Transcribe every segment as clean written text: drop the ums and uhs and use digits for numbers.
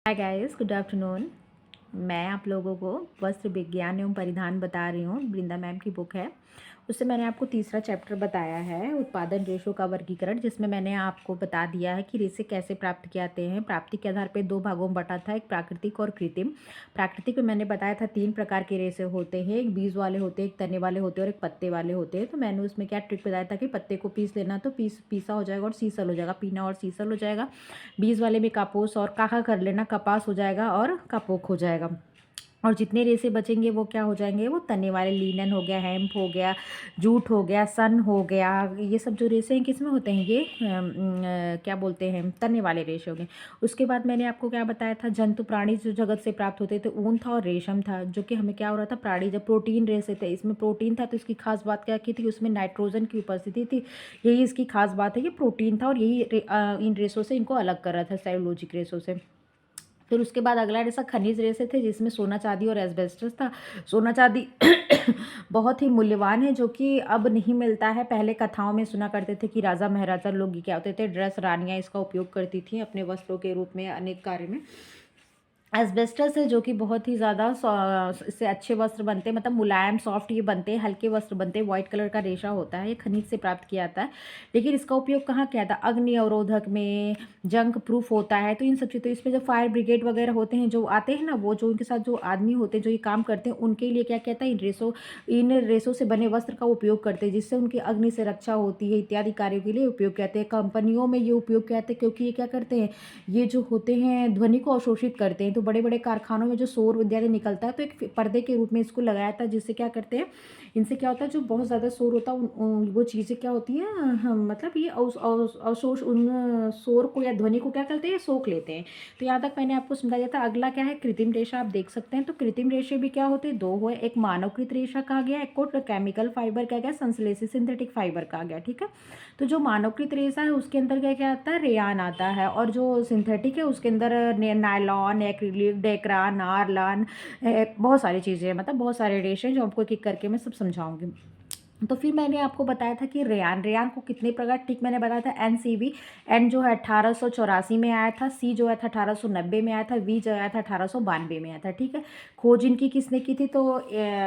Hi guys, good afternoon. मैं आप लोगों को वस्त्र विज्ञान एवं परिधान बता रही हूँ। वृंदा मैम की बुक है, उससे मैंने आपको तीसरा चैप्टर बताया है, उत्पादन रेशों का वर्गीकरण, जिसमें मैंने आपको बता दिया है कि रेशे कैसे प्राप्त किए जाते हैं। प्राप्ति के आधार पर दो भागों में बटा था, एक प्राकृतिक और कृत्रिम। प्राकृतिक में मैंने बताया था 3 प्रकार के रेशे होते हैं, एक बीज वाले होते हैं, एक तने वाले होते हैं और एक पत्ते वाले होते हैं। तो मैंने उसमें क्या ट्रिक बताया था कि पत्ते को पीस लेना, तो पीसा हो जाएगा और सीसल हो जाएगा, पीना और सीसल हो जाएगा। बीज वाले में कापोस और काका कर लेना, कपास हो जाएगा और कापोक हो जाएगा। और जितने रेशे बचेंगे वो क्या हो जाएंगे, वो तने वाले, लीनन हो गया, हेम्प हो गया, जूट हो गया, सन हो गया। ये सब जो रेशे हैं किस में होते हैं, ये क्या बोलते हैं, तने वाले रेशे हो गए। उसके बाद मैंने आपको क्या बताया था, जंतु प्राणी जो जगत से प्राप्त होते थे, ऊन था और रेशम था। जो कि हमें क्या हो रहा था, प्राणी जब प्रोटीन रेशे थे, इसमें प्रोटीन था तो इसकी खास बात क्या की थी, उसमें नाइट्रोजन की उपस्थिति थी। यही इसकी खास बात है, ये प्रोटीन था और यही इन रेशों से इनको अलग कर रहा था, सेलुलोजिक रेशों से। फिर उसके बाद अगला रेशा खनिज रेशे थे, जिसमें सोना चांदी और एस्बेस्टस था। सोना चांदी बहुत ही मूल्यवान है, जो कि अब नहीं मिलता है। पहले कथाओं में सुना करते थे कि राजा महाराजा लोग क्या होते थे, ड्रेस रानियां इसका उपयोग करती थी अपने वस्त्रों के रूप में अनेक कार्य में। एस्बेस्टस है, जो कि बहुत ही ज़्यादा इससे अच्छे वस्त्र बनते हैं, मतलब मुलायम सॉफ्ट ये बनते हैं, हल्के वस्त्र बनते हैं। व्हाइट कलर का रेशा होता है, ये खनिज से प्राप्त किया जाता है। लेकिन इसका उपयोग कहाँ किया था, अग्नि अवरोधक में, जंग प्रूफ होता है। तो इन सब चीज़, तो इसमें जो फायर ब्रिगेड वगैरह होते हैं, जो आते हैं ना, वो जो उनके साथ जो आदमी होते हैं जो ये काम करते हैं, उनके लिए क्या कहता है, इन रेशों से बने वस्त्र का उपयोग करते हैं, जिससे उनकी अग्नि से रक्षा होती है, इत्यादि कार्यों के लिए उपयोग करते हैं। कंपनियों में ये उपयोग करते हैं, क्योंकि ये क्या करते हैं, ये जो होते हैं ध्वनि को अवशोषित करते हैं। तो बड़े बड़े कारखानों में जो शोर इत्यादि निकलता है, तो एक पर्दे के रूप में इसको लगाया था, जिससे क्या करते हैं, इनसे क्या होता है, जो बहुत ज़्यादा शोर होता है वो चीज़ें क्या होती हैं, मतलब ये अवशोष उन शोर को या ध्वनि को क्या करते हैं, सोख लेते हैं। तो यहाँ तक मैंने आपको समझा दिया था। अगला क्या है, कृत्रिम रेशा। आप देख सकते हैं, तो कृत्रिम रेशे भी क्या होते हैं, दो हुए, एक मानवकृत रेशा कहा गया, एक को केमिकल फाइबर कहा गया, संश्लेषित सिंथेटिक फाइबर कहा गया। ठीक है, तो जो मानवकृत रेशा है उसके अंदर क्या क्या आता है, रेयान आता है, और जो सिंथेटिक है उसके अंदर नायलॉन, एक्रिलिक, डेक्रा, नारलान, बहुत सारी चीज़ें हैं, मतलब बहुत सारे रेशे हैं, जो आपको एक एक करके मैं सब समझाऊंगी। तो फिर मैंने आपको बताया था कि रेयान को कितने प्रकार, ठीक मैंने बताया था, एनसीवी। एन जो है 1884 में आया था, सी जो है था 1890 में आया था, वी जो आया था 1892 में आया था। ठीक है, खोज इनकी किसने की थी, तो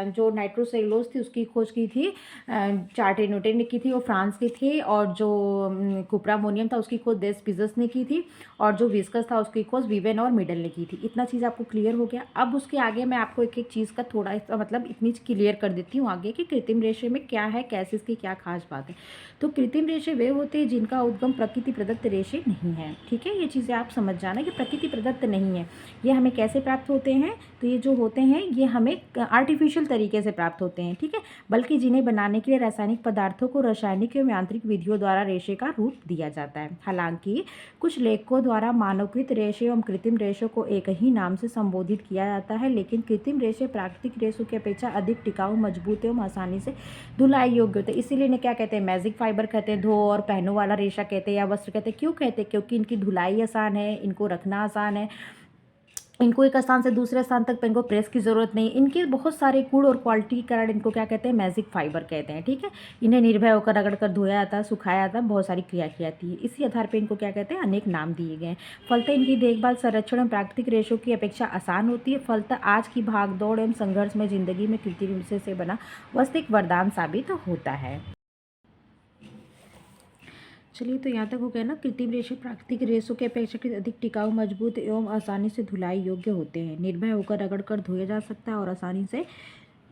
जो नाइट्रोसेलुलोज थी उसकी खोज की थी चार्टेनोटे ने की थी, वो फ्रांस की थी। और जो कुप्रामोनियम था उसकी खोज डेस पिजस ने की थी, और जो विस्कस था उसकी खोज विवेन और मिडल ने की थी। इतना चीज़ आपको क्लियर हो गया। अब उसके आगे मैं आपको एक एक चीज़ का थोड़ा सा मतलब इतनी क्लियर कर देती हूँ आगे, कि कृत्रिम रेशे में क्या है, कैसे इसकी क्या खास बात है। तो कृत्रिम रेशे वे होते हैं जिनका उद्गम प्रकृति प्रदत्त रेशे नहीं है। ठीक है, ये चीज़ें आप समझ जाना कि प्रकृति प्रदत्त नहीं है। ये हमें कैसे प्राप्त होते हैं, तो ये जो होते हैं ये हमें आर्टिफिशियल तरीके से प्राप्त होते हैं। ठीक है, बल्कि जिन्हें बनाने के लिए रासायनिक पदार्थों को रासायनिक एवं यांत्रिक विधियों द्वारा रेशे का रूप दिया जाता है। हालांकि कुछ लेखकों द्वारा मानवकृत रेशे एवं कृत्रिम रेशों को एक ही नाम से संबोधित किया जाता है, लेकिन कृत्रिम रेशे प्राकृतिक रेशों की अपेक्षा अधिक टिकाऊ, मजबूत एवं आसानी से धुलाई योग्य होते हैं। इसीलिए इन्हें क्या कहते हैं, मैजिक फाइबर कहते हैं, धो और पहनो वाला रेशा कहते हैं, या वस्त्र कहते हैं। क्यों कहते हैं, क्योंकि इनकी धुलाई आसान है, इनको रखना आसान है, इनको एक स्थान से दूसरे स्थान तक इनको प्रेस की ज़रूरत नहीं। इनके बहुत सारे गुण और क्वालिटी के कारण इनको क्या कहते हैं, मैजिक फाइबर कहते हैं। ठीक है, इन्हें निर्भय होकर रगड़ कर धोया जाता है, सुखाया जाता है, बहुत सारी क्रिया की जाती है। इसी आधार पर इनको क्या कहते हैं, अनेक नाम दिए गए हैं। फलतः इनकी देखभाल, संरक्षण और प्राकृतिक रेशों की अपेक्षा आसान होती है। फलतः आज की भाग दौड़ एवं संघर्ष में जिंदगी में कृत्रिम रेशे से बना वस्त्र एक वरदान साबित होता है। चलिए, तो यहाँ तक हो गया ना। कृत्रिम रेशे प्राकृतिक रेशों के अपेक्षाकृत अधिक टिकाऊ, मजबूत एवं आसानी से धुलाई योग्य होते हैं। निर्भय होकर रगड़ कर धोया जा सकता है और आसानी से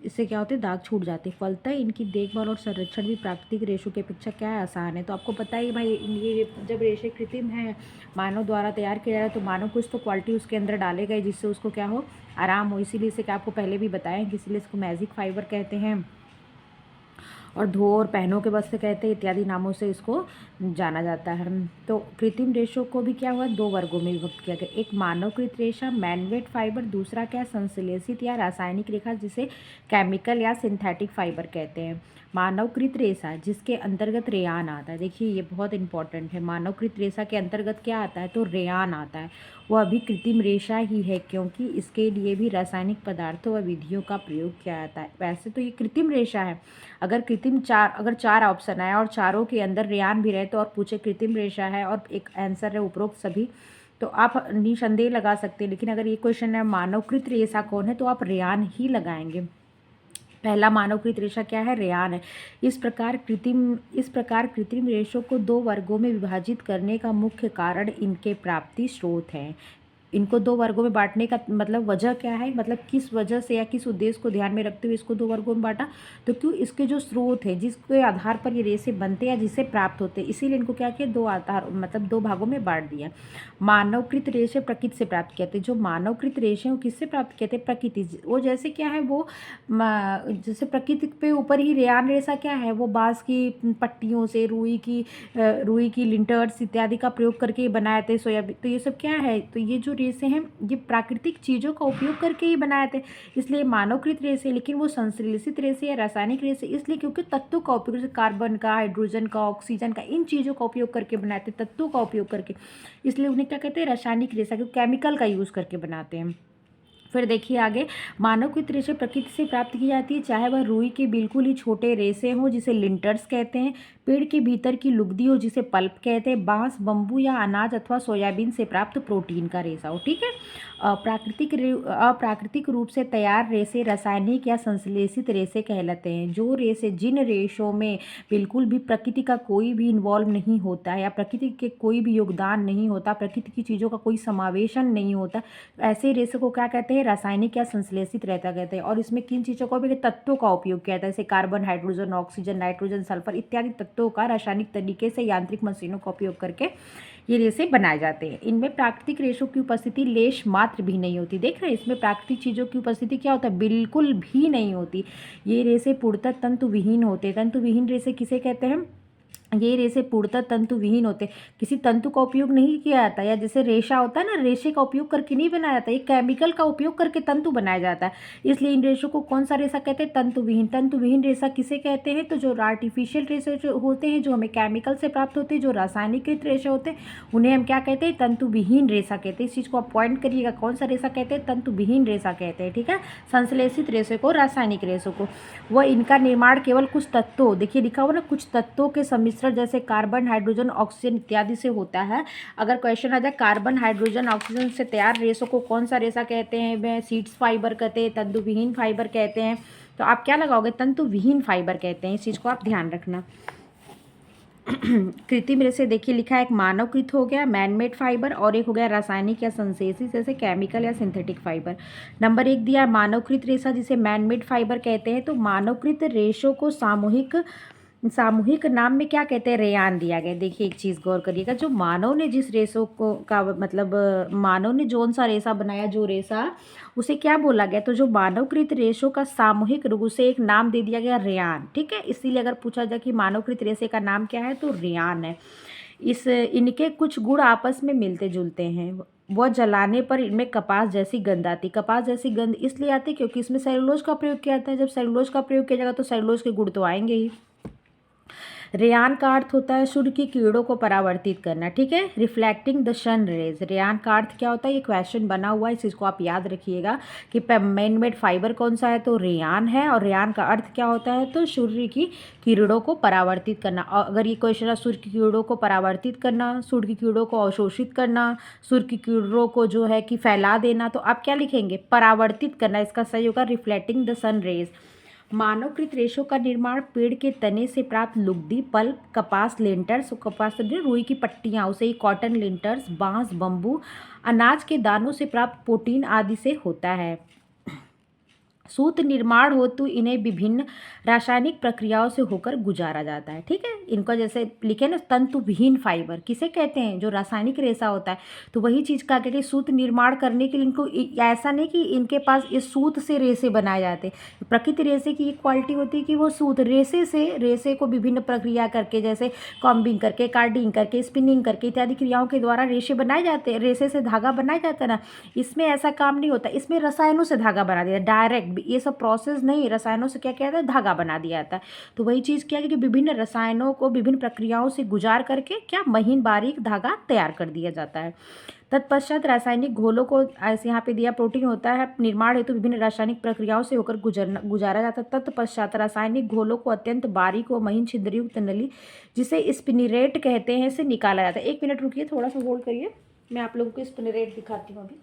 इससे क्या होते हैं, दाग छूट जाते हैं। फलतः इनकी देखभाल और संरक्षण भी प्राकृतिक रेशों की अपेक्षा क्या है, आसान है। तो आपको पता है भाई, ये जब रेशे कृत्रिम है, मानव द्वारा तैयार किया जा रहा है, तो मानव कुछ तो क्वालिटी उसके अंदर डाले गए जिससे उसको क्या हो, आराम हो। इसीलिए इसे क्या आपको पहले भी बताया कि इसीलिए इसको मैजिक फाइबर कहते हैं, और धो और पहनों के वस्त्र कहते हैं, इत्यादि नामों से इसको जाना जाता है। तो कृत्रिम रेशों को भी क्या हुआ, दो वर्गों में विभक्त किया गया। एक मानवकृत रेशा, मैनमेड फाइबर, दूसरा क्या, संश्लेषित या रासायनिक रेखा, जिसे केमिकल या सिंथेटिक फाइबर कहते हैं। मानवकृत रेशा जिसके अंतर्गत रेयान आता है, देखिए ये बहुत इंपॉर्टेंट है। मानवकृत रेशा के अंतर्गत क्या आता है, तो रेयान आता है। वह भी कृत्रिम रेशा ही है, क्योंकि इसके लिए भी रासायनिक पदार्थों व विधियों का प्रयोग किया जाता है। वैसे तो ये कृत्रिम रेशा है। अगर चार ऑप्शन आए और चारों के अंदर रेयान भी रहे तो और पूछे कृत्रिम रेशा है और एक आंसर है उपरोक्त सभी, तो आप निसंदेह लगा सकते हैं, लेकिन अगर ये क्वेश्चन है मानवकृत रेशा कौन है तो आप रेयान ही लगाएंगे। पहला मानवकृत रेशा क्या है? रेयान है। इस प्रकार कृत्रिम रेशों को दो वर्गों में विभाजित करने का मुख्य कारण इनके प्राप्ति स्रोत हैं। इनको दो वर्गों में बांटने का मतलब वजह क्या है, मतलब किस वजह से या किस उद्देश्य को ध्यान में रखते हुए इसको दो वर्गों में बांटा, तो क्यों इसके जो स्रोत है जिसके आधार पर ये रेशे बनते हैं या जिससे प्राप्त होते हैं, इसीलिए इनको क्या किया, दो आधार मतलब दो भागों में बांट दिया। मानवकृत रेशे प्रकृति से प्राप्त किए थे। जो मानवकृत रेशे हैं वो किससे प्राप्त किए थे? प्रकृति। वो जैसे क्या है, वो जैसे प्रकृति पे ऊपर ही रेयान रेशा क्या है, वो बांस की पट्टियों से रुई की लिंटर्स इत्यादि का प्रयोग करके बनाए थे सोयाबीन। तो ये सब क्या है, तो ये जो रेशे हैं ये प्राकृतिक चीज़ों का उपयोग करके ही बनाए थे, इसलिए मानवकृत रेशे। लेकिन वो संश्लेषित रेशे या रासायनिक रेशे इसलिए क्योंकि तत्वों का उपयोग, जैसे कार्बन का, हाइड्रोजन का, ऑक्सीजन का, इन चीज़ों का उपयोग करके बनाए थे, तत्वों का उपयोग करके, इसलिए उन्हें क्या कहते हैं? रासायनिक रेशा, क्योंकि केमिकल का यूज़ करके बनाते हैं। फिर देखिए आगे, मानवकृत रेशे प्रकृति से प्राप्त की जाती है, चाहे वह रुई के बिल्कुल ही छोटे रेशे हों जिसे लिंटर्स कहते हैं, पेड़ के भीतर की लुगदी हो जिसे पल्प कहते हैं, बांस, बम्बू या अनाज अथवा सोयाबीन से प्राप्त प्रोटीन का रेशा हो। ठीक है। अप्राकृतिक रूप से तैयार रेशे रासायनिक या संश्लेषित रेशे कहलाते हैं। जो रेशे जिन रेशों में बिल्कुल भी प्रकृति का कोई भी इन्वॉल्व नहीं होता है या प्रकृति के कोई भी योगदान नहीं होता, प्रकृति की चीज़ों का कोई समावेशन नहीं होता, ऐसे रेशे को क्या कहते हैं? रासायनिक या संश्लेषित रेशा कहते हैं। और इसमें किन चीज़ों का भी तत्वों का उपयोग किया जाता है, जैसे carbon, hydrogen, oxygen, nitrogen, sulphur इत्यादि तत्वों का रासायनिक तरीके से यांत्रिक मशीनों का उपयोग करके ये रेशे बनाए जाते हैं। इनमें प्राकृतिक रेशों की उपस्थिति लेश मात्र भी नहीं होती। देख रहे हैं, इसमें प्राकृतिक चीज़ों की उपस्थिति क्या होता है? बिल्कुल भी नहीं होती। ये रेशे पूर्णतः तंतु विहीन होते हैं। तंतु विहीन रेशे किसे कहते हैं? ये रेशे पूर्णतः तंतु विहीन होते, किसी तंतु का उपयोग नहीं किया जाता, या जैसे रेशा होता है ना, रेशे का उपयोग करके नहीं बनाया जाता, ये केमिकल का उपयोग करके तंतु बनाया जाता है। इसलिए इन रेशों को कौन सा रेशा कहते हैं? तंतु विहीन। तंतु विहीन रेशा किसे कहते हैं? तो जो आर्टिफिशियल रेशे जो होते हैं, जो हमें केमिकल से प्राप्त होते हैं, जो रासायनिकृत रेशे होते हैं, उन्हें हम क्या कहते हैं? तंतु विहीन रेशा कहते हैं। इस चीज़ को आप पॉइंट करिएगा, कौन सा रेशा कहते हैं? तंतु विहीन रेशा कहते हैं। ठीक है। संश्लेषित रेशे को, रासायनिक रेशों को। वह इनका निर्माण केवल कुछ तत्वों, देखिए लिखा हुआ ना, कुछ तत्वों के सम्मिश्रण जैसे कार्बन, हाइड्रोजन, ऑक्सीजन इत्यादि से होता है। अगर क्वेश्चन आ जाए कार्बन, हाइड्रोजन, ऑक्सीजन से तैयार रेशों को कौन सा रेशा कहते हैं? वे सीड्स फाइबर कहते हैं, तंतु विहीन फाइबर कहते हैं। तो आप क्या लगाओगे? तंतु विहीन फाइबर कहते हैं। इस चीज़ को आप ध्यान रखना। कृत्रिम रेशे देखिए लिखा है, एक मानवकृत हो गया, मैनमेड फाइबर, और एक हो गया रासायनिक या संश्लेषित जैसे केमिकल या सिंथेटिक फाइबर। नंबर 1 दिया मानवकृत रेशा जिसे मैनमेड फाइबर कहते हैं। तो मानवकृत रेशों को सामूहिक नाम में क्या कहते हैं? रेयान दिया गया। देखिए एक चीज़ गौर करिएगा, जो मानव ने जिस रेशों को का मतलब मानव ने जौन सा रेशा बनाया, जो रेशा, उसे क्या बोला गया? तो जो मानवकृत रेशों का सामूहिक रूप से एक नाम दे दिया गया, रेयान। ठीक है। इसीलिए अगर पूछा जाए कि मानवकृत रेशे का नाम क्या है, तो रेयान है। इनके कुछ गुण आपस में मिलते जुलते हैं। वह जलाने पर इनमें कपास जैसी गंध आती। कपास जैसी गंध इसलिए आती क्योंकि इसमें सेलुलोज का प्रयोग किया जाता है। जब सेलुलोज का प्रयोग किया जाएगा तो सेलुलोज के गुण तो आएंगे ही। रेयान का अर्थ होता है सूर्य की किरणों को परावर्तित करना। ठीक है। Reflecting the sun rays. Rayon का अर्थ क्या होता है? ये क्वेश्चन बना हुआ है, इस चीज़ को आप याद रखिएगा कि मैन मेड फाइबर कौन सा है, तो रेयान है। और रेयान का अर्थ क्या होता है? तो सूर्य की किरणों को परावर्तित करना। और अगर ये क्वेश्चन है सूर्य की किरणों को परावर्तित करना, सूर्य की किरणों को अवशोषित करना, सूर्य की किरणों को जो है कि फैला देना, तो आप क्या लिखेंगे? परावर्तित करना। इसका सही होगा रिफ्लेक्टिंग द सन रेज। मानवकृत रेशों का निर्माण पेड़ के तने से प्राप्त लुगदी, पल्प, कपास लिंटर्स, कपास रुई की पट्टियाँ, उसे ही कॉटन लिंटर्स, बांस, बम्बू, अनाज के दानों से प्राप्त प्रोटीन आदि से होता है। सूत निर्माण हेतु इन्हें विभिन्न रासायनिक प्रक्रियाओं से होकर गुजारा जाता है। ठीक है। इनका जैसे लिखे ना, तंतु विहीन फाइबर किसे कहते हैं? जो रासायनिक रेशा होता है। तो वही चीज़ का कहते हैं, सूत निर्माण करने के लिए इनको ऐसा नहीं कि इनके पास इस सूत से रेशे बनाए जाते। प्रकृति रेशे की एक क्वालिटी होती है कि वो सूत रेशे को विभिन्न प्रक्रिया करके, जैसे कॉम्बिंग करके, कार्डिंग करके, स्पिनिंग करके इत्यादि क्रियाओं के द्वारा रेशे बनाए जाते हैं, रेशे से धागा बनाया जाता है ना। इसमें ऐसा काम नहीं होता, इसमें रसायनों से धागा बना दिया डायरेक्ट। ये सब प्रोसेस नहीं, रसायनों से क्या किया जाता है? धागा बना दिया जाता है। तो वही चीज़ क्या है कि विभिन्न रसायनों को विभिन्न प्रक्रियाओं से गुजार करके क्या महीन बारीक धागा तैयार कर दिया जाता है। तत्पश्चात रासायनिक घोलों को, ऐसे यहाँ पे दिया, प्रोटीन होता है निर्माण हेतु विभिन्न रासायनिक प्रक्रियाओं से होकर गुजारा जाता है। तत्पश्चात रासायनिक घोलों को अत्यंत बारीक व महीन छिद्रयुक्त नली, जिसे स्पिनिरेट कहते हैं, से निकाला जाता है। 1 मिनट रुकिए, थोड़ा सा होल्ड करिए, मैं आप लोगों को स्पिनरेट दिखाती हूँ अभी।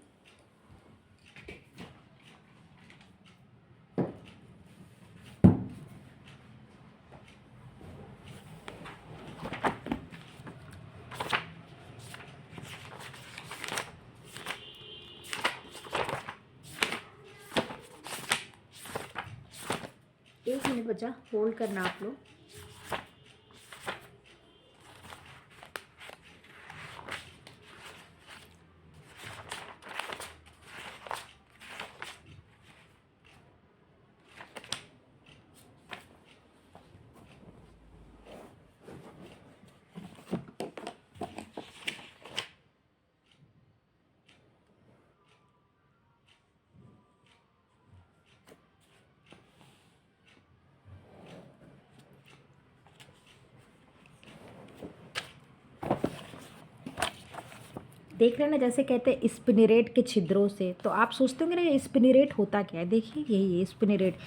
एक मिनट बचा, होल्ड करना आप लोग। देख रहे हैं ना, जैसे कहते हैं स्पिनरेट के छिद्रों से, तो आप सोचते होंगे ना ये स्पिनरेट होता क्या है। देखिए यही है स्पिनरेट।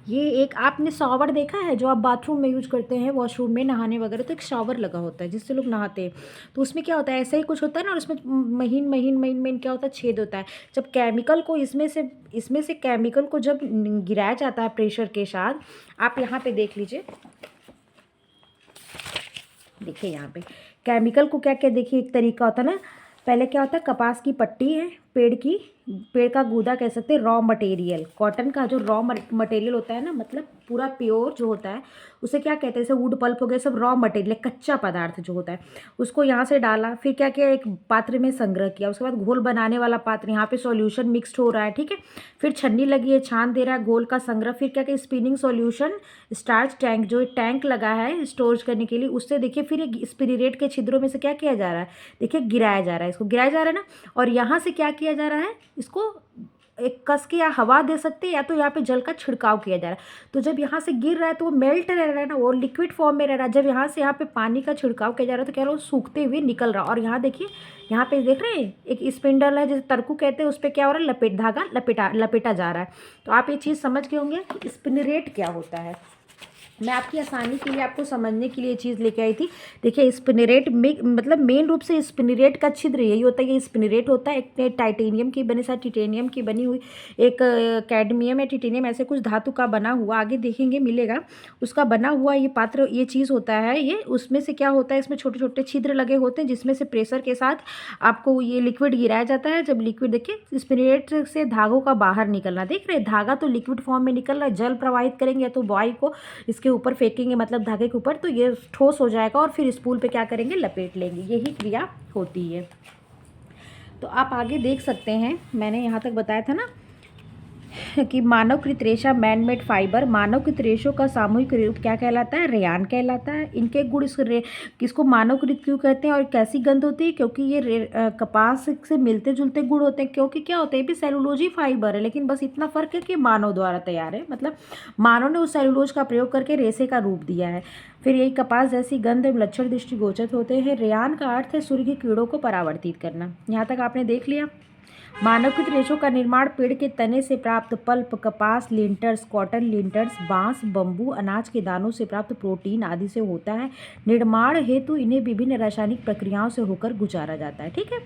ये एक आपने शॉवर देखा है जो आप बाथरूम में यूज करते हैं, वॉशरूम में नहाने वगैरह, तो एक शॉवर लगा होता है जिससे लोग नहाते हैं। तो उसमें क्या होता है, ऐसा ही कुछ होता है ना, और उसमें महीन महीन महीन महीन क्या होता है, छेद होता है। जब केमिकल को इसमें से केमिकल को जब गिराया जाता है प्रेशर के साथ, आप यहाँ पे देख लीजिए, देखिए यहाँ पे केमिकल को क्या क्या, देखिए एक तरीका होता है ना, पहले क्या होता है, कपास की पट्टी है, पेड़ का गूदा कह सकते हैं, रॉ मटेरियल, कॉटन का जो रॉ मटेरियल होता है ना, मतलब पूरा प्योर जो होता है उसे क्या कहते हैं, जैसे वुड पल्प हो गया, सब रॉ मटेरियल, कच्चा पदार्थ जो होता है, उसको यहाँ से डाला, फिर क्या किया, एक पात्र में संग्रह किया, उसके बाद घोल बनाने वाला पात्र, यहाँ पे सॉल्यूशन मिक्स्ड हो रहा है, ठीक है, फिर छन्नी लगी है, छान दे रहा है घोल का संग्रह, फिर क्या किया, स्पिनिंग सॉल्यूशन स्टार्च टैंक, जो टैंक लगा है स्टोरेज करने के लिए, उससे देखिए फिर एक स्पिनरेट के छिद्रों में से क्या किया जा रहा है, देखिए गिराया जा रहा है, इसको गिराया जा रहा है ना, और यहाँ से क्या किया जा रहा है, इसको एक कस के या हवा दे सकते हैं, या तो यहाँ पे जल का छिड़काव किया जा रहा है। तो जब यहाँ से गिर रहा है तो वो मेल्ट रह रहा है ना, वो लिक्विड फॉर्म में रह रहा है। जब यहाँ से यहाँ पे पानी का छिड़काव किया जा रहा है तो क्या रहा है, सूखते हुए निकल रहा है। और यहाँ देखिए, यहाँ पे देख रहे हैं एक स्पिंडल है, जैसे तरकू कहते हैं, उस पर क्या हो रहा है, धागा लपेटा जा रहा है। तो आप ये चीज़ समझ गए होंगे कि स्पिनरेट क्या होता है। मैं आपकी आसानी के लिए, आपको समझने के लिए चीज़ लेके आई थी। देखिए स्पिनरेट में मतलब मेन रूप से स्पिनरेट का छिद्र यही होता है, ये स्पिनरेट होता है। एक टाइटेनियम की बनी, शायद टिटेनियम की बनी हुई, एक कैडमियम या टिटेनियम, ऐसे कुछ धातु का बना हुआ, आगे देखेंगे मिलेगा, उसका बना हुआ ये पात्र, ये चीज़ होता है। ये उसमें से क्या होता है, इसमें छोटे छोटे छिद्र लगे होते हैं जिसमें से प्रेशर के साथ आपको ये लिक्विड गिराया जाता है। जब लिक्विड, देखिए स्पिनरेट से धागों का बाहर निकलना, देख रहे हैं धागा तो लिक्विड फॉर्म में निकल रहा है, जल प्रवाहित करेंगे या तो बॉय को इसके ऊपर फेंकेंगे, मतलब धागे के ऊपर, तो ये ठोस हो जाएगा और फिर स्पूल पे क्या करेंगे, लपेट लेंगे। यही क्रिया होती है। तो आप आगे देख सकते हैं, मैंने यहाँ तक बताया था ना कि मानवकृत रेशा मैनमेड फाइबर, मानवकृत रेशों का सामूहिक रूप क्या कहलाता है, रेयान कहलाता है। इनके गुण किसको मानवकृत क्यों कहते हैं और कैसी गंध होती है, क्योंकि ये कपास से मिलते जुलते गुण होते हैं। क्योंकि क्या होता है, ये भी सेलुलोजी फाइबर है, लेकिन बस इतना फर्क है कि मानव द्वारा तैयार है, मतलब मानव ने उस सेलुलोज का प्रयोग करके रेशे का रूप दिया है। फिर यही कपास जैसी गंध लक्षण दृष्टिगोचर होते हैं। रेयान का अर्थ है सूर्य की किरणों को परावर्तित करना। यहाँ तक आपने देख लिया। मानवकृत रेशों का निर्माण पेड़ के तने से प्राप्त पल्प, कपास लिंटर्स, कॉटन लिंटर्स, बांस, बम्बू, अनाज के दानों से प्राप्त प्रोटीन आदि से होता है। निर्माण हेतु इन्हें विभिन्न रासायनिक प्रक्रियाओं से होकर गुजारा जाता है, ठीक है।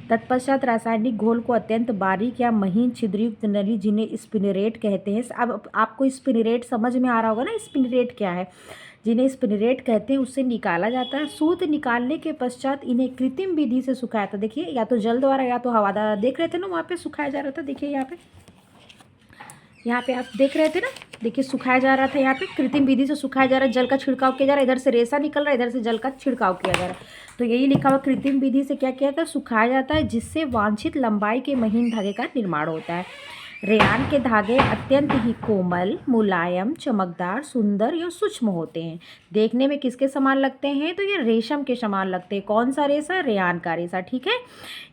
तत्पश्चात रासायनिक घोल को अत्यंत बारीक या महीन छिद्रयुक्त नली, जिन्हें स्पिनरेट कहते हैं। अब आपको स्पिनरेट समझ में आ रहा होगा ना, स्पिनरेट क्या है, जिन्हें स्पिनरेट कहते हैं, उससे निकाला जाता है। सूत निकालने के पश्चात इन्हें कृत्रिम विधि से सुखाया था। देखिए या तो जल द्वारा या तो हवा द्वारा, देख रहे थे ना वहाँ पे सुखाया जा रहा था। देखिए यहाँ पे आप देख रहे थे ना, देखिए सुखाया जा रहा था, यहाँ पे कृत्रिम विधि से सुखाया जा रहा है, जल का छिड़काव किया जा रहा है, इधर से रेशा निकल रहा है, इधर से जल का छिड़काव किया जा रहा है। तो यही लिखा हुआ, कृत्रिम विधि से क्या किया जाता है, सुखाया जाता है, जिससे वांछित लंबाई के महीन धागे का निर्माण होता है। रेयान के धागे अत्यंत ही कोमल, मुलायम, चमकदार, सुंदर या सूक्ष्म होते हैं। देखने में किसके समान लगते हैं, तो ये रेशम के समान लगते हैं। कौन सा रेशा, रेयान का रेशा, ठीक है।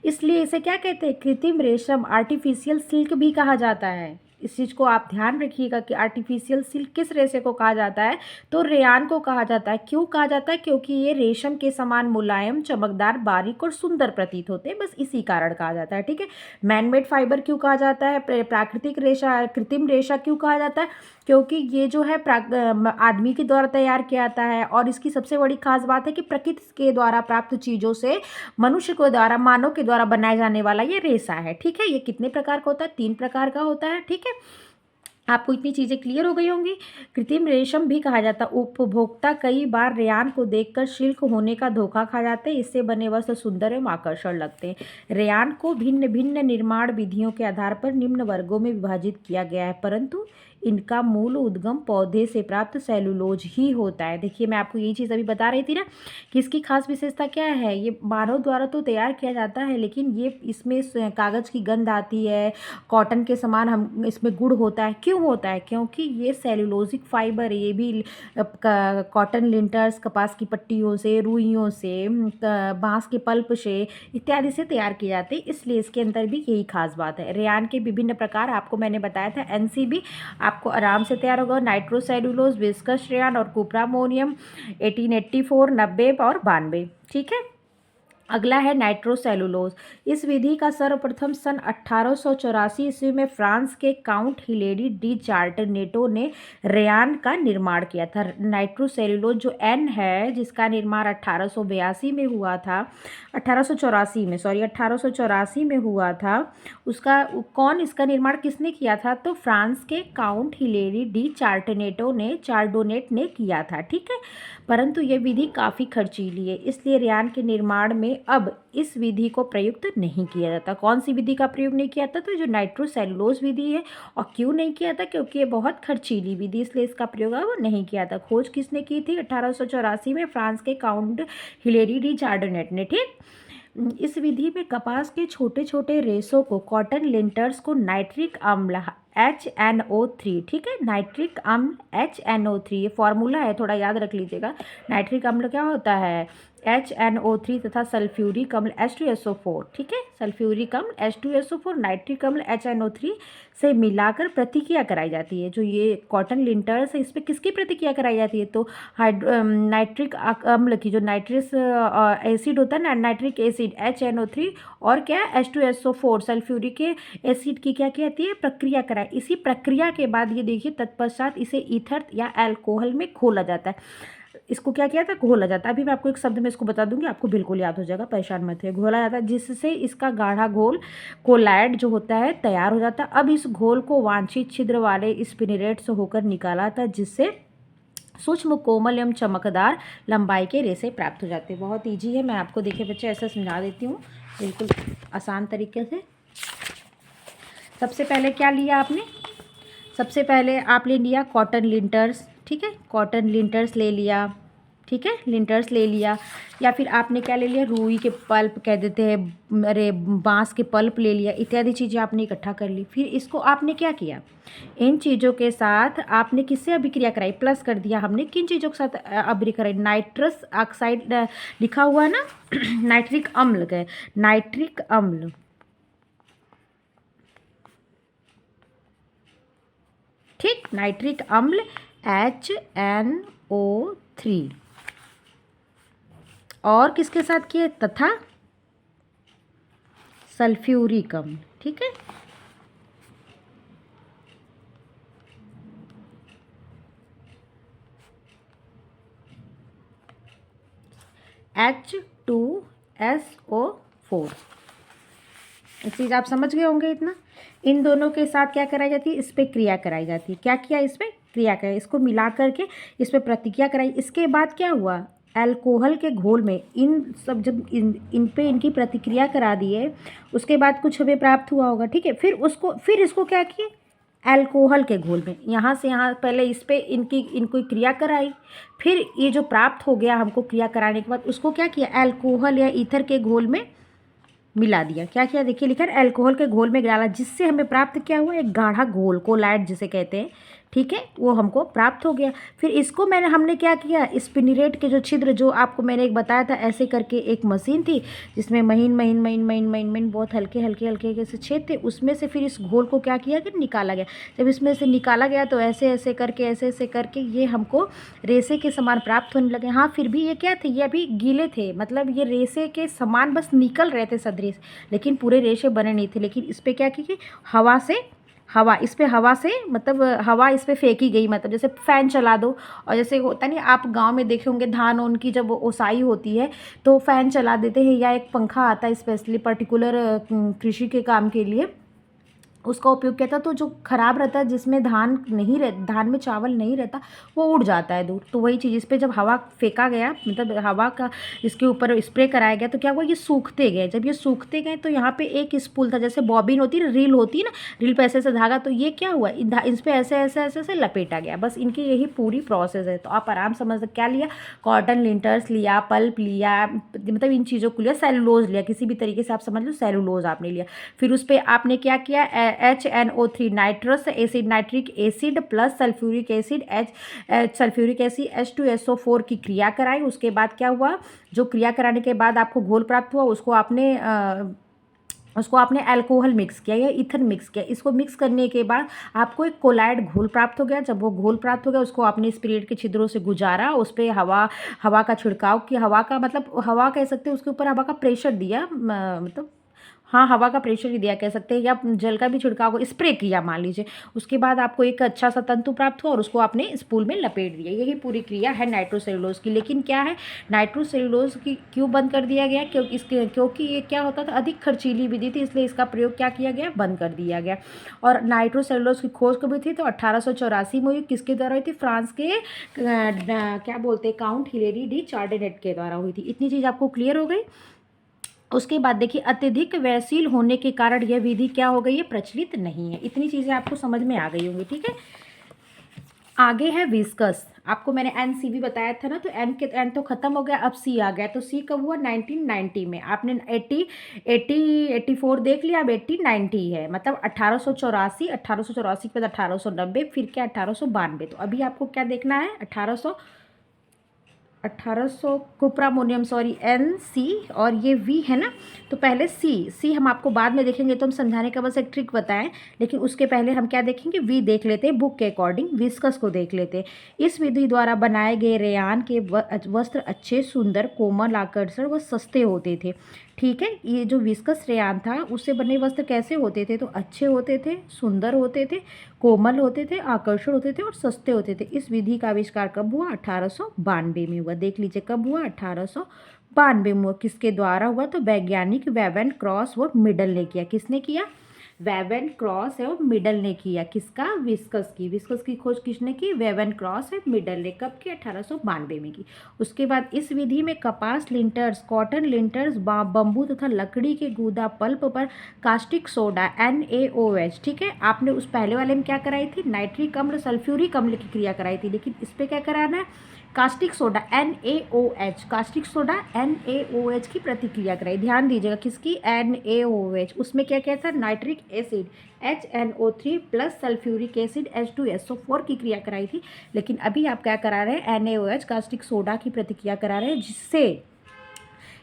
इसलिए इसे क्या कहते हैं, कृत्रिम रेशम, आर्टिफिशियल सिल्क भी कहा जाता है। इस चीज़ को आप ध्यान रखिएगा कि आर्टिफिशियल सिल्क किस रेशे को कहा जाता है, तो रेयान को कहा जाता है। क्यों कहा जाता है? क्योंकि ये रेशम के समान मुलायम, चमकदार, बारीक और सुंदर प्रतीत होते हैं, बस इसी कारण कहा जाता है। ठीक है। मैनमेड फाइबर क्यों कहा जाता है? प्राकृतिक रेशा, कृत्रिम रेशा क्यों कहा जाता है? क्योंकि ये जो है आदमी के द्वारा तैयार किया जाता है, और इसकी सबसे बड़ी खास बात है कि प्रकृति के द्वारा प्राप्त चीज़ों से मनुष्य को द्वारा, मानव के द्वारा बनाए जाने वाला ये रेशा है। ठीक है। ये कितने प्रकार का होता है? 3 प्रकार का होता है। ठीक है। आपको इतनी चीज़ें क्लियर हो गई होंगी। कृत्रिम रेशम भी कहा जाता है। उपभोक्ता कई बार रेयान को देखकर सिल्क होने का धोखा खा जाते हैं। इससे बने वस्त्र सुंदर एवं आकर्षण लगते हैं। रेयान को भिन्न भिन्न निर्माण विधियों के आधार पर निम्न वर्गों में विभाजित किया गया है, परंतु इनका मूल उद्गम पौधे से प्राप्त सेलुलोज ही होता है। देखिए, मैं आपको यही चीज़ अभी बता रही थी ना कि इसकी खास विशेषता क्या है। ये मानव द्वारा तो तैयार किया जाता है, लेकिन ये इसमें कागज़ की गंध आती है, कॉटन के समान हम इसमें गुड़ होता है। क्यों होता है? क्योंकि ये सेलुलोजिक फाइबर है। ये भी कॉटन लिंटर्स, कपास की पट्टियों से, रुइयों से, बांस के पल्प से इत्यादि से तैयार किए जाते हैं, इसलिए इसके अंदर भी यही खास बात है। रेयान के विभिन्न प्रकार आपको मैंने बताया था। एनसीबी आपको आराम से तैयार होगा। नाइट्रोसेलुलोज, विस्कस रेयान और कुप्रामोनियम 1884, 90 और 92। ठीक है। अगला है नाइट्रोसेलुलोज। इस विधि का सर्वप्रथम सन 1884 ईस्वी में फ्रांस के काउंट हिलेरी डी चार्टनेटो ने रेयान का निर्माण किया था। नाइट्रोसेलुलोज जो एन है, जिसका निर्माण 1882 में हुआ था, 1884 में हुआ था। उसका इसका निर्माण किसने किया था? तो फ्रांस के काउंट हिलेरी डी चार्डोनेट ने किया था। ठीक है। परंतु यह विधि काफ़ी खर्चीली है, इसलिए रेयान के निर्माण में अब इस विधि को प्रयुक्त नहीं किया जाता। कौन सी विधि का प्रयोग नहीं किया जाता? तो जो नाइट्रोसेलुलोज विधि है। और क्यों नहीं किया था? क्योंकि ये बहुत खर्चीली विधि, इसलिए इसका प्रयोग अब नहीं किया था। खोज किसने की थी? 1884 में फ्रांस के काउंट हिलेरी डी चार्डोनेट ने। ठीक। इस विधि में कपास के छोटे छोटे रेशों को, कॉटन लिंटर्स को नाइट्रिक अम्ल HNO3, ठीक है, नाइट्रिक अम्ल HNO3, ये फॉर्मूला है, थोड़ा याद रख लीजिएगा। नाइट्रिक अम्ल क्या होता है? HNO3 तथा सल्फ्यूरिक अम्ल H2SO4, ठीक है, सल्फ्यूरिक अम्ल H2SO4, नाइट्रिक अम्ल HNO3 से मिलाकर प्रतिक्रिया कराई जाती है। जो ये कॉटन लिंटर्स है, इस पर किसकी प्रतिक्रिया कराई जाती है? तो नाइट्रिक अम्ल की, जो नाइट्रस एसिड होता है ना, नाइट्रिक एसिड HNO3 और क्या H2SO4 सल्फ्यूरिक एसिड की क्या कहती है? प्रक्रिया कराई। इसी प्रक्रिया के बाद ये देखिए तत्पश्चात इसे ईथर या अल्कोहल में घोला जाता है। इसको क्या किया था? घोला जाता है। अभी मैं आपको एक शब्द में इसको बता दूंगी, आपको बिल्कुल याद हो जाएगा, परेशान मत होइए। घोला जाता है, जिससे इसका गाढ़ा घोल कोलाइड जो होता है तैयार हो जाता है। अब इस घोल को वांछित छिद्र वाले स्पिनरेट से होकर निकाला था, जिससे सूक्ष्म, कोमल एवं चमकदार लंबाई के रेशे प्राप्त हो जाते हैं। बहुत ईजी है, मैं आपको देखिए बच्चे ऐसा समझा देती हूँ बिल्कुल आसान तरीके से। सबसे पहले क्या लिया आपने? सबसे पहले आपने लिया कॉटन लिंटर्स, ठीक है, कॉटन लिंटर्स ले लिया, ठीक है, लिंटर्स ले लिया। या फिर आपने क्या ले लिया? रुई के पल्प कह देते हैं, अरे बांस के पल्प ले लिया, इत्यादि चीज़ें आपने इकट्ठा कर ली। फिर इसको आपने क्या किया? इन चीज़ों के साथ आपने किससे अभिक्रिया कराई? प्लस कर दिया हमने। किन चीज़ों के साथ अभिक्रिया कराई? नाइट्रस ऑक्साइड लिखा हुआ है ना नाइट्रिक अम्ल का, नाइट्रिक अम्ल, ठीक, नाइट्रिक अम्ल HNO3, और किसके साथ किए? तथा सल्फ्यूरिक अम्ल, ठीक है। H2SO4, इस चीज़ आप समझ गए होंगे इतना। इन दोनों के साथ क्या कराई जाती है? इस पर क्रिया कराई जाती है। क्या किया? इस पर क्रिया कराई, इसको मिला करके इस पर प्रतिक्रिया कराई। इसके बाद क्या हुआ? अल्कोहल के घोल में इन सब, जब इन पे इनकी प्रतिक्रिया करा दिए, उसके बाद कुछ हमें प्राप्त हुआ होगा, ठीक है। फिर इसको क्या किए? अल्कोहल के घोल में, यहाँ से यहाँ पहले इस पे इनको क्रिया कराई, फिर ये जो प्राप्त हो गया हमको क्रिया कराने के बाद, उसको क्या किया? अल्कोहल या ईथर के घोल में मिला दिया। क्या किया? देखिए लिखा है अल्कोहल के घोल में डाला, जिससे हमें प्राप्त क्या हुआ? एक गाढ़ा घोल, कोलाइड जिसे कहते हैं। ठीक है, वो हमको प्राप्त हो गया। फिर इसको हमने क्या किया, स्पिनिरेट के जो छिद्र जो आपको मैंने एक बताया था, ऐसे करके एक मशीन थी जिसमें महीन महीन महीन महीन महीन महीन बहुत हल्के हल्के हल्के हल्के से छेद थे, उसमें से फिर इस घोल को क्या किया कि निकाला गया। जब इसमें से निकाला गया तो ऐसे ऐसे करके ये हमको रेसे के समान प्राप्त होने लगे। हाँ, फिर भी ये क्या थे, ये अभी गीले थे, मतलब ये रेसे के समान बस निकल रहे थे सदृश, लेकिन पूरे रेशे बने नहीं थे। लेकिन इस पर क्या की कि हवा से मतलब हवा इस पर फेंकी गई, मतलब जैसे फ़ैन चला दो, और जैसे होता नहीं, आप गांव में देखे होंगे धान उनकी जब ओसाई होती है तो फ़ैन चला देते हैं, या एक पंखा आता है स्पेशली पर्टिकुलर कृषि के काम के लिए, उसका उपयोग किया था। तो जो खराब रहता है, जिसमें धान में चावल नहीं रहता, वो उड़ जाता है दूर। तो वही चीज़ इस पर जब हवा फेंका गया, मतलब हवा का इसके ऊपर स्प्रे कराया गया, तो क्या हुआ, ये सूखते गए। जब ये सूखते गए तो यहाँ पे एक स्पूल था, जैसे बॉबिन होती है ना, रील होती है ना, रील पे ऐसे ऐसे धागा, तो ये क्या हुआ, इस पर ऐसे ऐसे ऐसे ऐसे लपेटा गया। बस इनकी यही पूरी प्रोसेस है। तो आप आराम समझ सकते, क्या लिया, कॉटन लिंटर्स लिया, पल्प लिया, मतलब इन चीज़ों को लिया, सेलुलोज लिया, किसी भी तरीके से आप समझ लो, सेलुलोज आपने लिया। फिर उस पर आपने क्या किया, HNO3 nitrous acid, nitric acid plus sulphuric acid sulphuric acid H2SO4 की क्रिया कराई। उसके बाद क्या हुआ, जो क्रिया कराने के बाद आपको घोल प्राप्त हुआ, उसको आपने अल्कोहल मिक्स किया या ईथर मिक्स किया। इसको मिक्स करने के बाद आपको एक कोलाइड घोल प्राप्त हो गया। जब वो घोल प्राप्त हो गया, उसको आपने स्पिरिट के छिद्रों से गुजारा, उस पर हवा का छिड़काव किया। हवा का मतलब हवा कह सकते हैं, उसके ऊपर हवा का प्रेशर दिया, मतलब हाँ, हवा का प्रेशर ही दिया कह सकते हैं, या जल का भी छिड़काव को स्प्रे किया मान लीजिए। उसके बाद आपको एक अच्छा सा तंतु प्राप्त हुआ और उसको आपने स्पूल में लपेट दिया। यही पूरी क्रिया है नाइट्रोसेलुलोज की। लेकिन क्या है, नाइट्रोसेलुलोज की क्यों बंद कर दिया गया, क्योंकि ये क्या होता था, अधिक खर्चीली विधि थी, इसलिए इसका प्रयोग क्या किया गया, बंद कर दिया गया। और नाइट्रोसेलुलोज की खोज कभी थी, तो 1884 में हुई। किसके द्वारा हुई थी, फ्रांस के क्या बोलते हैं, काउंट हिलेरी डी चार्डेनेट के द्वारा हुई थी। इतनी चीज़ आपको क्लियर हो गई। उसके बाद देखिए, अत्यधिक व्ययशील होने के कारण यह विधि क्या हो गई है, प्रचलित नहीं है। इतनी चीज़ें आपको समझ में आ गई होंगी, ठीक है। आगे है विस्कस। आपको मैंने NC भी बताया था ना, तो एन तो खत्म हो गया, अब C आ गया। तो C कब हुआ, 1990 में। आपने 84 देख लिया, अब 90 है, मतलब 1884 के बाद 1890, फिर क्या 1892। तो अभी आपको क्या देखना है, 1800 कुप्रामोनियम, सॉरी NC, और ये V है ना, तो पहले C हम आपको बाद में देखेंगे, तो हम समझाने का बस एक ट्रिक बताएं। लेकिन उसके पहले हम क्या देखेंगे, V देख लेते हैं, बुक के अकॉर्डिंग विस्कस को देख लेते हैं। इस विधि द्वारा बनाए गए रेयान के वस्त्र अच्छे, सुंदर, कोमल, आकर्षण व सस्ते होते थे। ठीक है, ये जो विस्कस रेयान था, उससे बने वस्त्र कैसे होते थे, तो अच्छे होते थे, सुंदर होते थे, कोमल होते थे, आकर्षण होते थे और सस्ते होते थे। इस विधि का आविष्कार कब हुआ, 1892 में हुआ। देख लीजिए कब हुआ, 1892 में हुआ। किसके द्वारा हुआ, तो वैज्ञानिक वेवन क्रॉस व मिडल ने किया। किसने किया, वेवन क्रॉस और मिडल ने किया। किसका, विस्कस की खोज किसने की, वेवन क्रॉस और मिडल ने। कब की, 1892 में की। उसके बाद इस विधि में कपास लिंटर्स, कॉटन लिंटर्स, बम्बू तथा लकड़ी के गूदा पल्प पर कास्टिक सोडा NaOH, ठीक है। आपने उस पहले वाले में क्या कराई थी, नाइट्रिक अम्ल सल्फ्यूरिक अम्ल की क्रिया कराई थी, लेकिन इस पर क्या कराना है, caustic soda NaOH, caustic soda NaOH की प्रतिक्रिया कराई। ध्यान दीजिएगा, किसकी, NaOH। उसमें क्या क्या था, nitric acid HNO3 plus sulphuric acid H2SO4 की क्रिया कराई थी। लेकिन अभी आप क्या करा रहे हैं, NaOH कास्टिक सोडा की प्रतिक्रिया करा रहे हैं, जिससे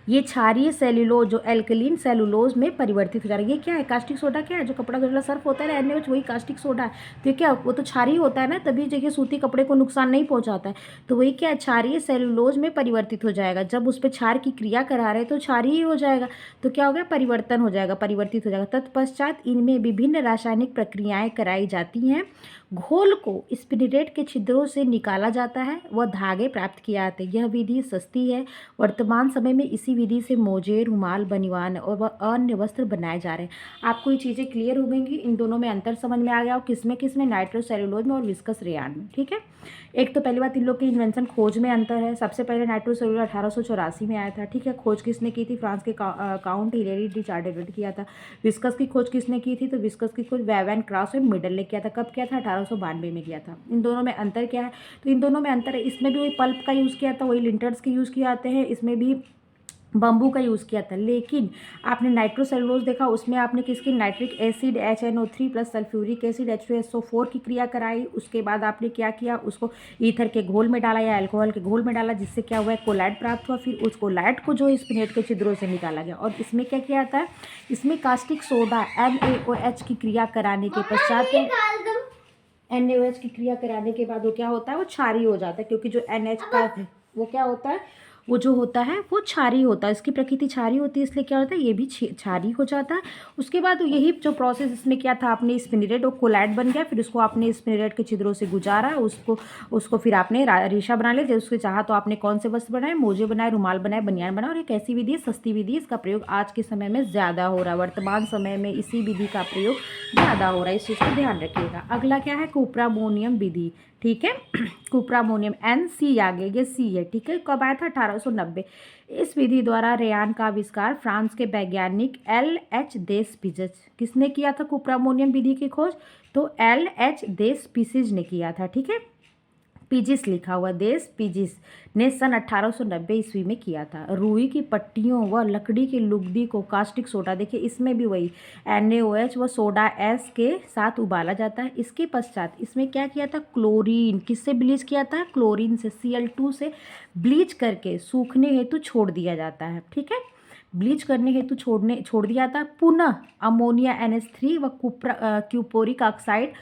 ये क्षारीय सेलुलोज जो एल्कलीन सेलुलोज में परिवर्तित हो जा रहा है। ये क्या है, कास्टिक सोडा क्या है, जो कपड़ा धुलना सर्फ होता है ना, NaOH, वही कास्टिक सोडा है। तो ये क्या, वो तो क्षारीय होता है ना, तभी देखिए सूती कपड़े को नुकसान नहीं पहुंचाता है। तो वही क्या, क्षारीय सेलुलोज में परिवर्तित हो जाएगा। जब उस पर क्षार की क्रिया करा रहे हैं तो क्षारीय ही हो जाएगा। तो क्या हो गया, परिवर्तन हो जाएगा, परिवर्तित हो जाएगा। तत्पश्चात इनमें विभिन्न रासायनिक प्रक्रियाएं कराई जाती हैं। घोल को स्पिनिरेट के छिद्रों से निकाला जाता है, वह धागे प्राप्त किए जाते हैं। यह विधि सस्ती है। वर्तमान समय में इसी विधि से मोजे, रुमाल, बनियान और अन्य वस्त्र बनाए जा रहे हैं। आपको ये चीज़ें क्लियर हो गई, इन दोनों में अंतर समझ में आ गया, और किसमें नाइट्रोसेलुलोज में और विस्कस रेयान में, ठीक है। एक तो पहली बात, इन लोग की इन्वेंशन खोज में अंतर है। सबसे पहले नाइट्रोसेलुलोज 1884 में आया था, ठीक है। खोज किसने की थी, फ्रांस के काउंट हिलेरी डी चार्डेनेट किया था। विस्कस की खोज किसने की थी, तो विस्कस की खोज वेवन क्रॉस और मिडल ने किया था। कब किया था, 1892 में किया था। इन दोनों में अंतर क्या है, तो इन दोनों में अंतर है, इसमें भी वही पल्प का यूज़ किया था, वही लिंटर्स के यूज़ किए जाते हैं, इसमें भी बम्बू का यूज़ किया था। लेकिन आपने नाइट्रोसेलुलोज देखा, उसमें आपने किसकी, nitric acid HNO3 plus sulphuric acid H2SO4 की क्रिया कराई। उसके बाद आपने क्या किया, उसको ईथर के घोल में डाला या अल्कोहल के घोल में डाला, जिससे क्या हुआ है, कोलैट प्राप्त हुआ। फिर उस कोलैट को जो स्पिनेट के छिद्रों से निकाला गया और इसमें क्या किया था, इसमें कास्टिक सोडा NaOH की क्रिया कराने के पश्चात, NaOH की क्रिया कराने के बाद वो क्या होता है, वो क्षारीय हो जाता है, क्योंकि जो NH का वो क्या होता है, वो जो होता है वो क्षारीय होता है, इसकी प्रकृति क्षारीय होती है, इसलिए क्या होता है, ये भी क्षारीय हो जाता है। उसके बाद यही जो प्रोसेस इसमें क्या था, आपने स्पिनरेट और कोलैट बन गया, फिर उसको आपने स्पिनरेट के छिद्रों से गुजारा, उसको फिर आपने रेशा बना लिया। जैसे उसके चाहा तो आपने कौन से वस्त्र बनाए, मोजे बनाए, रुमाल बनाए, बनियान बनाए। और एक ऐसी विधि है, सस्ती विधि, इसका प्रयोग आज के समय में ज़्यादा हो रहा है, वर्तमान समय में इसी विधि का प्रयोग ज़्यादा हो रहा है, इस चीज़ को ध्यान रखिएगा। अगला क्या है, कुप्रामोनियम विधि, ठीक है। कुप्रामोनियम NC आगे, ये C है, ठीक है। कब आया था, 1890। इस विधि द्वारा रेयान का आविष्कार फ्रांस के वैज्ञानिक LH देस्पिजज, किसने किया था कुप्रामोनियम विधि की खोज, तो LH देस्पिजज ने किया था, ठीक है। पिजिस लिखा हुआ, देश पिजिस ने सन 1890 ईस्वी में किया था। रुई की पट्टियों व लकड़ी की लुगदी को कास्टिक सोडा, देखिए इसमें भी वही NaOH व सोडा S के साथ उबाला जाता है। इसके पश्चात इसमें क्या किया था, क्लोरीन, किससे ब्लीच किया था, क्लोरीन से, Cl2 से ब्लीच करके सूखने हेतु छोड़ दिया जाता है, ठीक है। ब्लीच करने हेतु छोड़ दिया था। पुनः अमोनिया NH3 व क्यूपोरिक ऑक्साइड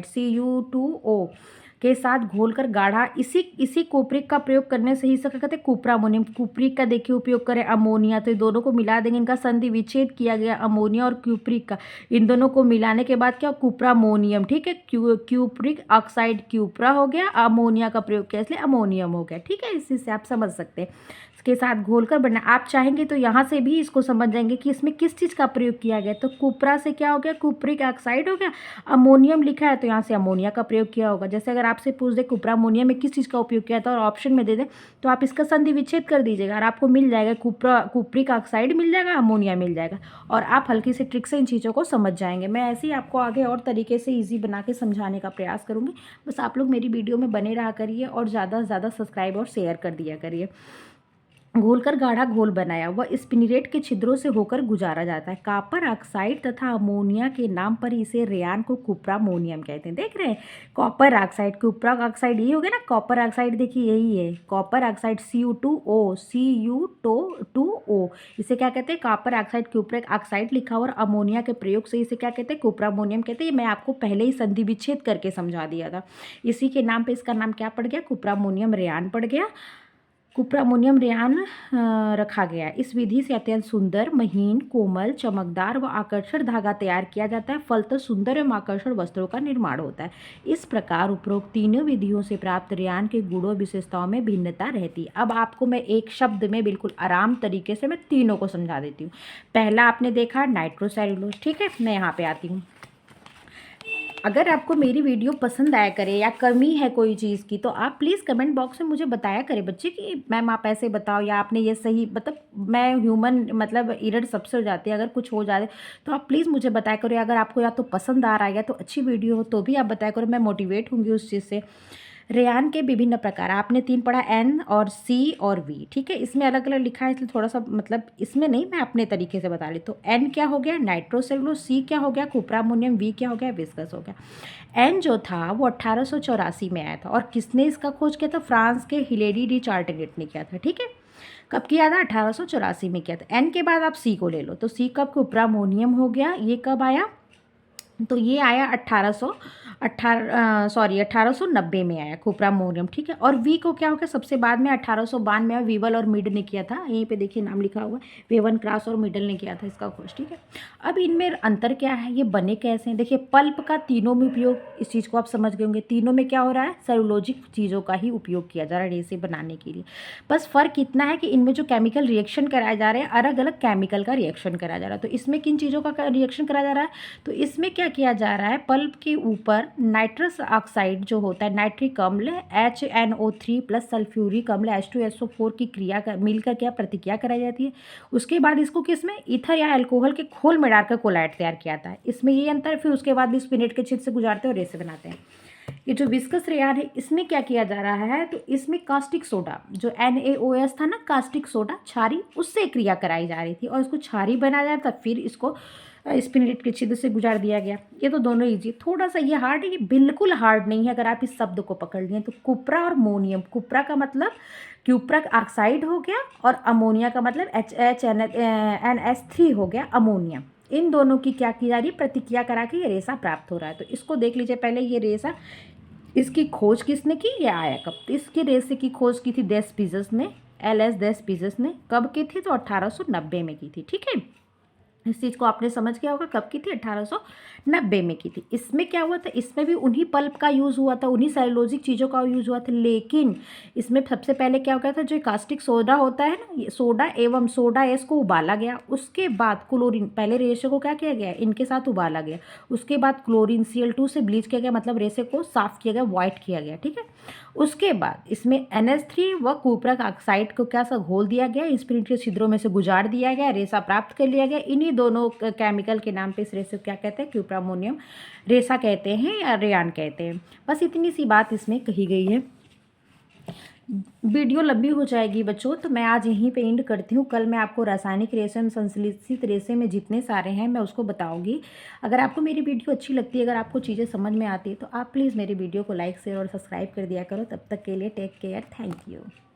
Cu2O के साथ घोलकर गाढ़ा, इसी कुप्रिक का प्रयोग करने से ही इसका क्या कहते हैं, कुप्रामोनियम। कुप्रिक का देखिए उपयोग करें अमोनिया, तो ये दोनों को मिला देंगे, इनका संधि विच्छेद किया गया अमोनिया और क्यूप्रिक का, इन दोनों को मिलाने के बाद क्या, कुप्रामोनियम, ठीक है। क्यूप्रिक ऑक्साइड क्यूप्रा हो गया, अमोनिया का प्रयोग किया इसलिए अमोनियम हो गया, ठीक है। इसी से आप समझ सकते हैं, के साथ घोलकर बनना। आप चाहेंगे तो यहाँ से भी इसको समझ जाएंगे कि इसमें किस चीज़ का प्रयोग किया गया। तो कुप्रा से क्या हो गया, कुप्रिक ऑक्साइड हो गया। अमोनियम लिखा है तो यहाँ से अमोनिया का प्रयोग किया होगा। जैसे अगर आपसे पूछ दे कुप्रा अमोनिया में किस चीज़ का उपयोग किया था और ऑप्शन में दे दे, तो आप इसका संधि विच्छेद कर दीजिएगा और आपको मिल जाएगा कुप्रिक ऑक्साइड मिल जाएगा, अमोनिया मिल जाएगा, और आप हल्की से ट्रिक से इन चीज़ों को समझ जाएंगे। मैं ऐसे ही आपको आगे और तरीके से ईजी बना के समझाने का प्रयास करूँगी। बस आप लोग मेरी वीडियो में बने रहा करिए और ज़्यादा से ज़्यादा सब्सक्राइब और शेयर कर दिया करिए। घोलकर गाढ़ा घोल बनाया वह स्पिनरेट के छिद्रों से होकर गुजारा जाता है। कॉपर ऑक्साइड तथा अमोनिया के नाम पर इसे रेयान को कुप्रामोनियम कहते हैं। देख रहे हैं, कॉपर ऑक्साइड, कुप्रा ऑक्साइड ये हो गया ना, कॉपर ऑक्साइड देखिए यही है, कॉपर ऑक्साइड Cu2O, इसे क्या कहते हैं, कॉपर ऑक्साइड, क्यूप्रिक ऑक्साइड लिखा हुआ, और अमोनिया के प्रयोग से इसे क्या कहते हैं, कुप्रामोनियम कहते हैं। मैं आपको पहले ही संधि विच्छेद करके समझा दिया था। इसी के नाम पे इसका नाम क्या पड़ गया, कुप्रामोनियम रेयान पड़ गया, कुप्रामोनियम रेयान रखा गया। इस विधि से अत्यंत सुंदर, महीन, कोमल, चमकदार व आकर्षक धागा तैयार किया जाता है, फलतः सुंदर एवं आकर्षक वस्त्रों का निर्माण होता है। इस प्रकार उपरोक्त तीनों विधियों से प्राप्त रेयान के गुणों विशेषताओं में भिन्नता रहती है। अब आपको मैं एक शब्द में बिल्कुल आराम तरीके से मैं तीनों को समझा देती हूँ। पहला आपने देखा नाइट्रोसेलुलोज, ठीक है। मैं यहाँ पे आती हूँ। अगर आपको मेरी वीडियो पसंद आया करे या कमी है कोई चीज़ की, तो आप प्लीज़ कमेंट बॉक्स में मुझे बताया करें बच्चे कि मैम आप ऐसे बताओ, या आपने ये सही, मतलब मैं ह्यूमन, मतलब एरर सबसे हो जाती है, अगर कुछ हो जाए तो आप प्लीज़ मुझे बताया करो। अगर आपको या तो पसंद आ रहा है या तो अच्छी वीडियो हो तो भी आप बताया करो, मैं मोटिवेट होंगी उस चीज़ से। रेयान के विभिन्न प्रकार आपने 3 पढ़ा, N और C और V, ठीक है। इसमें अलग अलग लिखा है इसलिए थोड़ा सा, मतलब इसमें नहीं, मैं अपने तरीके से बता रही। तो N क्या हो गया, नाइट्रोसेलुलोज, C क्या हो गया, कुप्रामोनियम, V क्या हो गया, विस्कस हो गया। N जो था वो 1884 में आया था, और किसने इसका खोज किया था, फ्रांस के हिलेरी डी चार्टेनेट ने किया था, ठीक है। कब किया था, 1884 में किया था। N के बाद आप C को ले लो, तो C कब, कुप्रामोनियम हो गया, ये कब आया, तो ये आया 1890 में आया कुप्रामोनियम, ठीक है। और वी को क्या हो गया, सबसे बाद में 1892 में वीवल और मिड ने किया था, यहीं पे देखिए नाम लिखा हुआ है, वेवन क्रास और मिडल ने किया था इसका खोज, ठीक है। अब इनमें अंतर क्या है, ये बने कैसे हैं, देखिए पल्प का तीनों में उपयोग, इस चीज़ को आप समझ गए होंगे, तीनों में क्या हो रहा है, सेलुलोजिक चीज़ों का ही उपयोग किया जा रहा है इसे बनाने के लिए। बस फ़र्क इतना है कि इनमें जो केमिकल रिएक्शन कराए जा रहे हैं, अलग अलग केमिकल का रिएक्शन कराया जा रहा है। तो इसमें किन चीज़ों का रिएक्शन कराया जा रहा है, तो इसमें क्या किया जा रहा है, पल्प के ऊपर नाइट्रस ऑक्साइड जो होता है, नाइट्रिक अम्ल HNO3 प्लस सल्फ्यूरिक अम्ल H2SO4 की क्रिया मिलकर क्या प्रतिक्रिया कराई जाती है। उसके बाद इसको किसमें, ईथर या अल्कोहल के घोल में डालकर कोलाइट तैयार किया जाता है। इसमें ये अंतर, फिर उसके बाद भी स्पिनेट के छिद्र से गुजारते हैं और रेसे बनाते हैं। ये जो विस्कस रेयान है इसमें क्या किया जा रहा है, तो इसमें कास्टिक सोडा जो NaOS था ना, कास्टिक सोडा क्षारी, उससे क्रिया कराई जा रही थी और इसको क्षारी बनाया जा रहा था, फिर इसको स्पिनलेट के छिद्र से गुजार दिया गया। ये तो दोनों ईजी। थोड़ा सा ये हार्ड है, ये बिल्कुल हार्ड नहीं है अगर आप इस शब्द को पकड़ लिए तो। कुप्रा और मोनियम, कुप्रा का मतलब क्यूप्रक ऑक्साइड हो गया और अमोनिया का मतलब HNS3 हो गया अमोनिया। इन दोनों की क्या की जा रही है, प्रतिक्रिया करा के ये रेशा प्राप्त हो रहा है। तो इसको देख लीजिए पहले, ये रेशा इसकी खोज किसने की, ये आया कब, तो इसके रेशे की खोज की थी डेस पीजस ने, LS डेस पीजस ने। कब की थी, तो 1890 में की थी। ठीक है, इस चीज़ को आपने समझ गया होगा, कब की थी, 1890 में की थी। इसमें क्या हुआ था, इसमें भी उन्हीं पल्प का यूज़ हुआ था, उन्हीं सेलुलोजिक चीज़ों का यूज़ हुआ था, लेकिन इसमें सबसे पहले क्या हो गया था, जो कास्टिक सोडा होता है ना, ये सोडा एवं सोडा एस को उबाला गया। उसके बाद क्लोरीन, पहले रेशे को क्या किया गया, इनके साथ उबाला गया। उसके बाद क्लोरीन Cl2 से ब्लीच किया गया, मतलब रेशे को साफ किया गया, वाइट किया गया। ठीक है, उसके बाद इसमें NH3 व कुप्रक ऑक्साइड को क्या सा घोल दिया गया, स्पिरिट के छिद्रों में से गुजार दिया गया, रेशा प्राप्त कर लिया गया। इन्हीं दोनों केमिकल के नाम पे इस रेशे को क्या कहते हैं, क्यूप्रामोनियम रेशा कहते हैं या रेयान कहते हैं। बस इतनी सी बात इसमें कही गई है। वीडियो लंबी हो जाएगी बच्चों, तो मैं आज यहीं पे एंड करती हूँ। कल मैं आपको रासायनिक रेशे में संश्लेषित रेशे में जितने सारे हैं मैं उसको बताऊंगी। अगर आपको मेरी वीडियो अच्छी लगती है, अगर आपको चीज़ें समझ में आती है, तो आप प्लीज़ मेरी वीडियो को लाइक शेयर और सब्सक्राइब कर दिया करो। तब तक के लिए टेक केयर, थैंक यू।